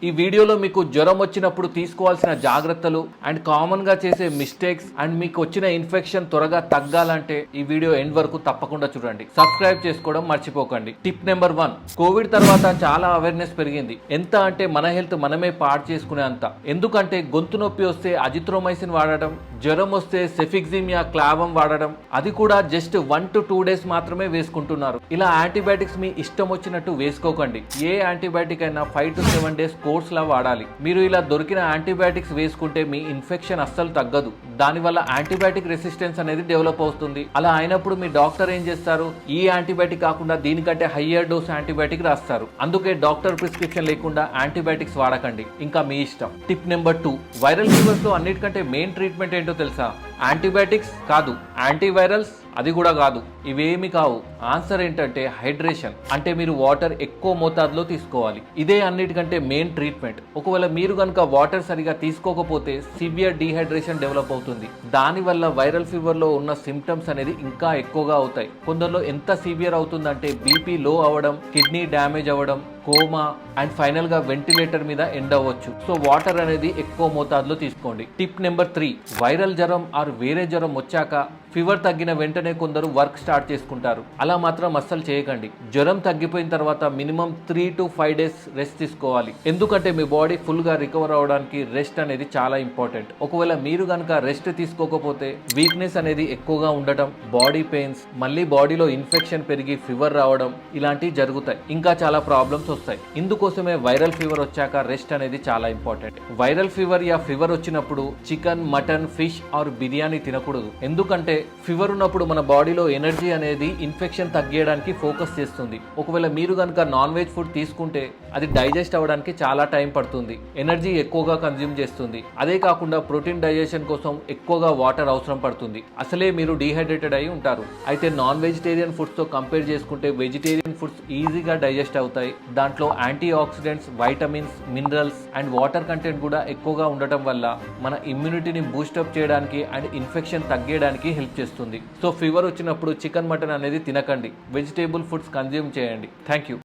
ఈ వీడియోలో మీకు జ్వరం వచ్చినప్పుడు తీసుకోవాల్సిన జాగ్రత్తలు అండ్ కామన్ గా చేసే మిస్టేక్స్ అండ్ మీకు వచ్చిన ఇన్ఫెక్షన్ త్వరగా తగ్గాలంటే ఈ వీడియో ఎండ్ వరకు తప్పకుండా చూడండి. సబ్స్క్రైబ్ చేసుకోవడం మర్చిపోకండి. టిప్ నెంబర్ 1, కోవిడ్ తర్వాత చాలా అవేర్నెస్ పెరిగింది. ఎంత అంటే మన హెల్త్ మనమే పాడు చేసుకునే అంత. ఎందుకంటే గొంతు నొప్పి వస్తే అజిత్రోమైసిన్ వాడడం, జ్వరం వస్తే సెఫిక్సిమియా క్లావం వాడడం, అది కూడా జస్ట్ 1 to 2 days మాత్రమే వేసుకుంటున్నారు. ఇలా యాంటీబయాటిక్స్ మీ ఇష్టం వచ్చినట్టు వేసుకోకండి. ఏ యాంటీబయాటిక్ అయినా 5 to 7 days కోర్స్ లా వాడాలి. మీరు ఇలా దొరికిన యాంటీబయాటిక్స్ వేసుకుంటే మీ ఇన్ఫెక్షన్ అస్సలు తగ్గదు. దానివల్ల యాంటీబయాటిక్ రెసిస్టెన్స్ అనేది డెవలప్ అవుతుంది. అలా అయినప్పుడు మీ డాక్టర్ ఏం చేస్తారు, ఈ యాంటీబయాటిక్ కాకుండా దీనికంటే హయ్యర్ డోస్ యాంటీబయాటిక్ రాస్తారు. అందుకే డాక్టర్ ప్రిస్క్రిప్షన్ లేకుండా యాంటీబయాటిక్స్ వాడకండి. ఇంకా మీ ఇష్టం. టిప్ నెంబర్ 2, వైరల్ ఫీవర్స్ లో అన్నిటికంటే మెయిన్ ట్రీట్మెంట్ ఏంటో తెలుసా? యాంటీబయాటిక్స్ కాదు, యాంటీవైరల్స్ అది కూడా కాదు, ఇవేమి కావు. ఆన్సర్ ఏంటంటే హైడ్రేషన్. అంటే మీరు వాటర్ ఎక్కువ మోతాదులో తీసుకోవాలి. ఇదే అన్నిటికంటే మెయిన్ ట్రీట్మెంట్. ఒకవేళ మీరు కనుక వాటర్ సరిగా తీసుకోకపోతే సివియర్ డీహైడ్రేషన్ డెవలప్ అవుతుంది. దానివల్ల వైరల్ ఫీవర్ లో ఉన్న సిమ్టమ్స్ అనేది ఇంకా ఎక్కువగా అవుతాయి. కొందరిలో ఎంత సివియర్ అవుతుందంటే బీపీ లో అవ్వడం, కిడ్నీ డ్యామేజ్ అవ్వడం, కోమా అండ్ ఫైనల్ గా వెంటిలేటర్ మీద ఎండ్ అవ్వచ్చు. సో వాటర్ అనేది ఎక్కువ మోతాదులో తీసుకోండి. టిప్ నెంబర్ 3, వైరల్ జ్వరం ఆర్ వేరే జ్వరం వచ్చాక ఫీవర్ తగ్గిన వెంటనే కొందరు వర్క్ స్టార్ట్ చేసుకుంటారు. అలా మాత్రం అస్సలు చేయకండి. జ్వరం తగ్గిపోయిన తర్వాత మినిమం 3 to 5 days రెస్ట్ తీసుకోవాలి. ఎందుకంటే మీ బాడీ ఫుల్ గా రికవర్ అవడానికి రెస్ట్ అనేది చాలా ఇంపార్టెంట్. ఒకవేళ మీరు కనుక రెస్ట్ తీసుకోకపోతే వీక్నెస్ అనేది ఎక్కువగా ఉండటం, బాడీ పెయిన్స్, మళ్ళీ బాడీలో ఇన్ఫెక్షన్ పెరిగి ఫీవర్ రావడం ఇలాంటివి జరుగుతాయి. ఇంకా చాలా ప్రాబ్లమ్స్ వస్తాయి. ఇందుకోసమే వైరల్ ఫీవర్ వచ్చాక రెస్ట్ అనేది చాలా ఇంపార్టెంట్. వైరల్ ఫీవర్ యా ఫీవర్ వచ్చినప్పుడు chicken, mutton, fish or biryani తినకూడదు. ఎందుకంటే ఫీవర్ ఉన్నప్పుడు మన బాడీలో ఎనర్జీ అనేది ఇన్ఫెక్షన్ తగ్గడానికి ఫోకస్ చేస్తుంది. ఒకవేళ మీరు కనుక నాన్ వెజ్ ఫుడ్ తీసుకుంటే అది డైజెస్ట్ అవ్వడానికి చాలా టైం పడుతుంది, ఎనర్జీ ఎక్కువగా కన్జ్యూమ్ చేస్తుంది. అదే కాకుండా ప్రోటీన్ డైజెషన్ కోసం ఎక్కువగా వాటర్ అవసరం పడుతుంది. అసలే మీరు డీహైడ్రేటెడ్ అయి ఉంటారు. అయితే నాన్ వెజిటేరియన్ ఫుడ్స్ తో కంపేర్ చేసుకుంటే వెజిటేరియన్ ఫుడ్స్ ఈజీగా డైజెస్ట్ అవుతాయి. దాంట్లో antioxidants, vitamins, minerals and water content కూడా ఎక్కువగా ఉండటం వల్ల మన ఇమ్యూనిటీని బూస్టప్ చేయడానికి అండ్ ఇన్ఫెక్షన్ తగ్గడానికి హెల్ప్ చేస్తుంది. సో ఫీవర్ వచ్చినప్పుడు చికెన్, మటన్ అనేది తినకండి. వెజిటేబుల్ ఫుడ్స్ కన్జ్యూమ్ చేయండి. Thank you.